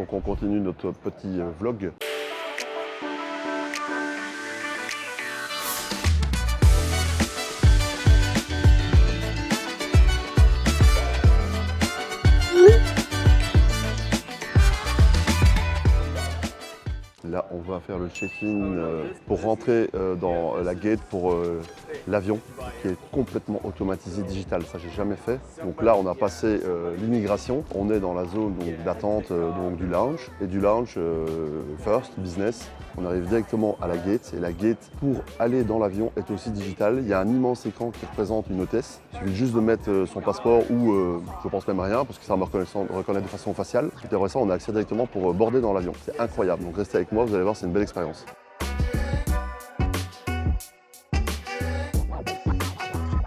Donc on continue notre petit vlog. Là, on va faire le check-in pour rentrer dans la gate pour l'avion qui est complètement automatisé, digital. Ça, j'ai jamais fait. Donc là, on a passé l'immigration. On est dans la zone d'attente du lounge. Et du lounge first, business, on arrive directement à la gate. Et la gate, pour aller dans l'avion, est aussi digitale. Il y a un immense écran qui représente une hôtesse. Il suffit juste de mettre son passeport ou, je pense même rien, parce que ça va me reconnaître de façon faciale. Et après ça, on a accès directement pour border dans l'avion. C'est incroyable. Donc restez avec moi, vous allez voir, c'est une belle expérience.